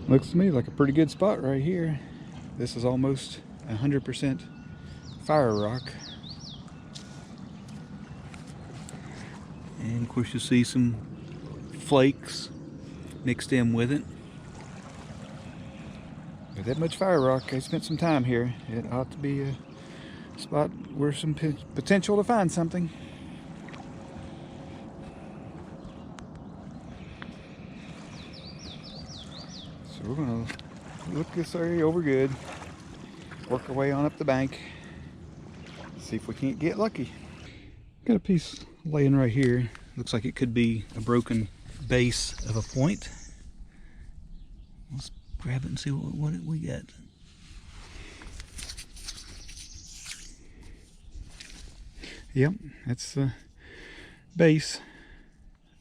Looks to me like a pretty good spot right here. This is almost 100% fire rock. And of course you'll see some flakes mixed in with it. With that much fire rock, I spent some time here. It ought to be a spot where some potential to find something. So we're gonna look this area over good, work our way on up the bank, see if we can't get lucky. Got a piece laying right here. Looks like it could be a broken base of a point. Let's grab it and see what we got. Yep, that's the base.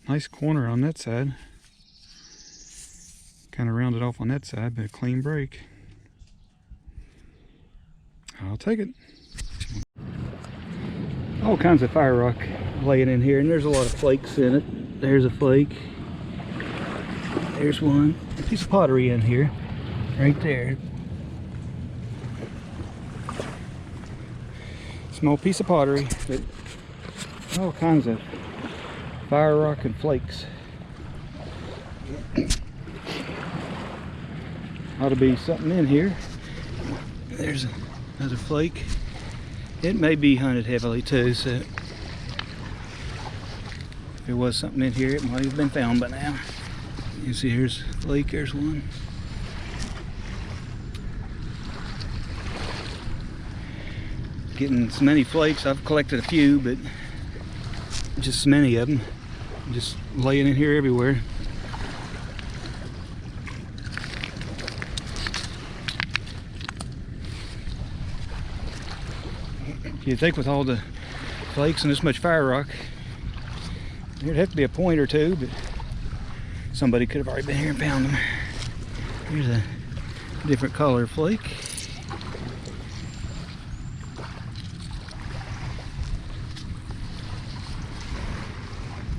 Nice corner on that side. Kind of rounded off on that side, but a clean break. I'll take it. All kinds of fire rock laying in here, and there's a lot of flakes in it. There's a flake. There's one. A piece of pottery in here, right there. Small piece of pottery, but all kinds of fire rock and flakes. Ought to be something in here. There's another flake. It may be hunted heavily too, so if there was something in here, it might have been found by now. You see, here's a flake, there's one. Getting so many flakes, I've collected a few, but just so many of them. Just laying in here everywhere. You'd think with all the flakes and this much fire rock, there'd have to be a point or two, but somebody could have already been here and found them. Here's a different color flake.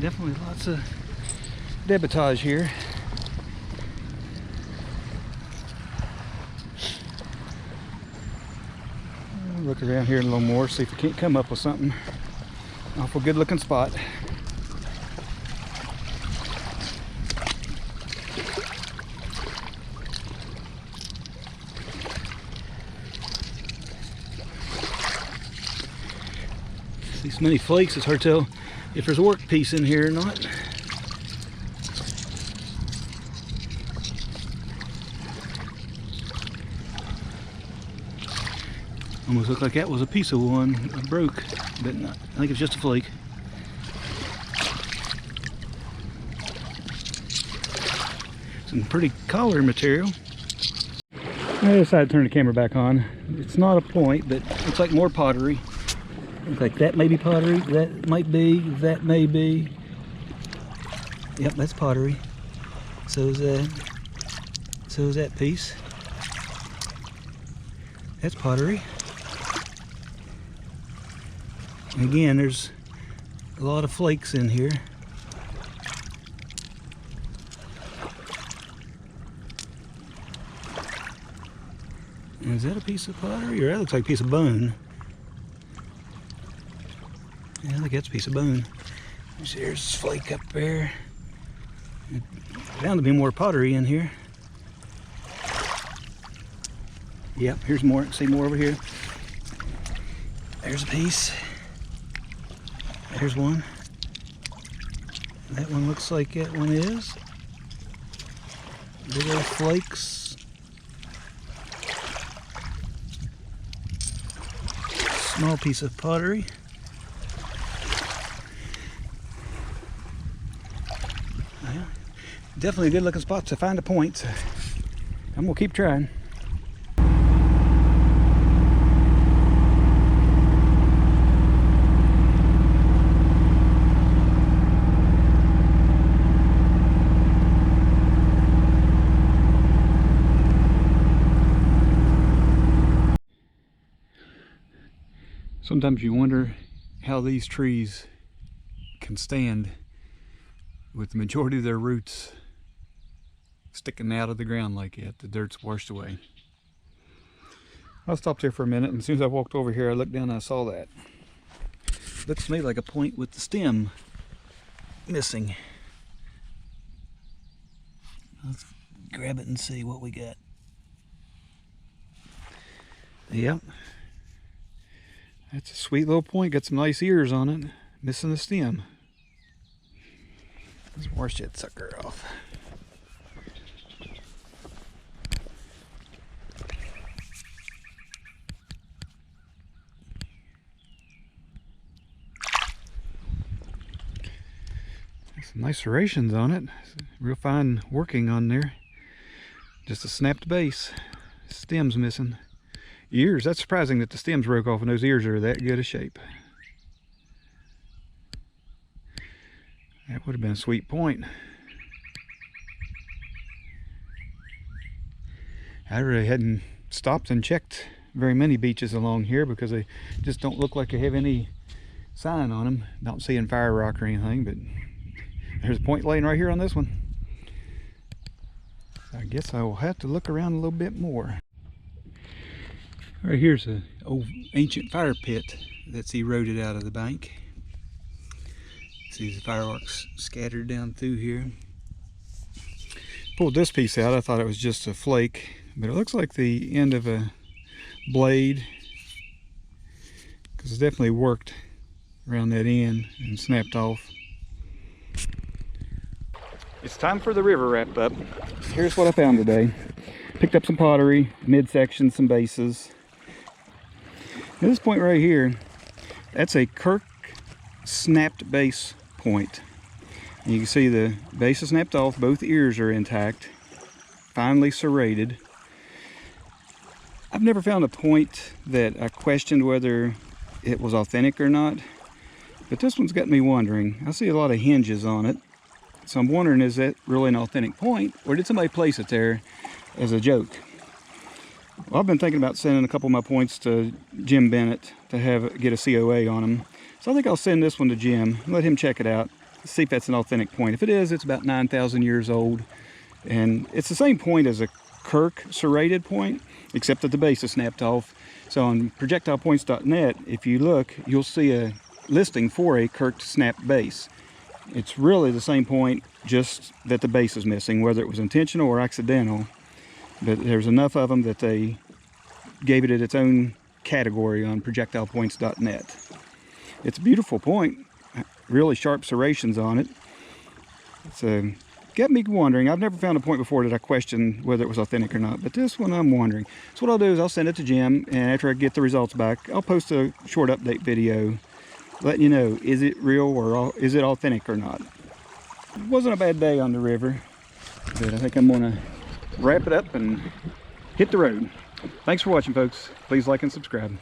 Definitely lots of debitage here. Look around here a little more, see if we can't come up with something. Awful good looking spot. See so many flakes, it's hard to tell if there's a work piece in here or not. Almost looked like that was a piece of one that broke, but not, I think it's just a flake. Some pretty color material. I decided to turn the camera back on. It's not a point, but it's like more pottery. Looks like that may be pottery, that might be, that may be. Yep, that's pottery. So is that piece. That's pottery. And again, there's a lot of flakes in here. And is that a piece of pottery, or that looks like a piece of bone? Yeah, I think that's a piece of bone. There's this flake up there. Bound to be more pottery in here. Yep, here's more. See more over here. There's a piece. There's one. That one looks like that one is. Big old flakes. Small piece of pottery. Well, definitely a good looking spot to find a point. So I'm gonna keep trying. Sometimes you wonder how these trees can stand with the majority of their roots sticking out of the ground like that. The dirt's washed away. I stopped here for a minute, and as soon as I walked over here, I looked down and I saw that. Looks to me like a point with the stem missing. Let's grab it and see what we got. Yep. That's a sweet little point. Got some nice ears on it. Missing the stem. Let's wash that sucker off. Some nice serrations on it. Real fine working on there. Just a snapped base. Stem's missing. Ears. That's surprising that the stems broke off and those ears are that good a shape. That would have been a sweet point. I really hadn't stopped and checked very many beaches along here because they just don't look like they have any sign on them. Not seeing fire rock or anything, but there's a point laying right here on this one. I guess I will have to look around a little bit more. Right here's an old ancient fire pit that's eroded out of the bank. See the fireworks scattered down through here. Pulled this piece out. I thought it was just a flake, but it looks like the end of a blade, because it's definitely worked around that end and snapped off. It's time for the river wrap up. Here's what I found today. Picked up some pottery, midsection, some bases. At this point right here, that's a Kirk Snapped Base point. And you can see the base is snapped off, both ears are intact, finely serrated. I've never found a point that I questioned whether it was authentic or not, but this one's got me wondering. I see a lot of hinges on it, so I'm wondering, is that really an authentic point, or did somebody place it there as a joke? Well, I've been thinking about sending a couple of my points to Jim Bennett to get a COA on them. So I think I'll send this one to Jim, let him check it out, see if that's an authentic point. If it is, it's about 9,000 years old. And it's the same point as a Kirk serrated point, except that the base is snapped off. So on projectilepoints.net, if you look, you'll see a listing for a Kirk snapped base. It's really the same point, just that the base is missing, whether it was intentional or accidental. But there's enough of them that they gave it its own category on projectilepoints.net. It's a beautiful point, really sharp serrations on it. It's got me wondering. I've never found a point before that I questioned whether it was authentic or not, but this one I'm wondering. So what I'll do is I'll send it to Jim, and after I get the results back, I'll post a short update video letting you know, is it real or is it authentic or not. It wasn't a bad day on the river, but I think I'm gonna wrap it up and hit the road. Thanks for watching, folks. Please like and subscribe.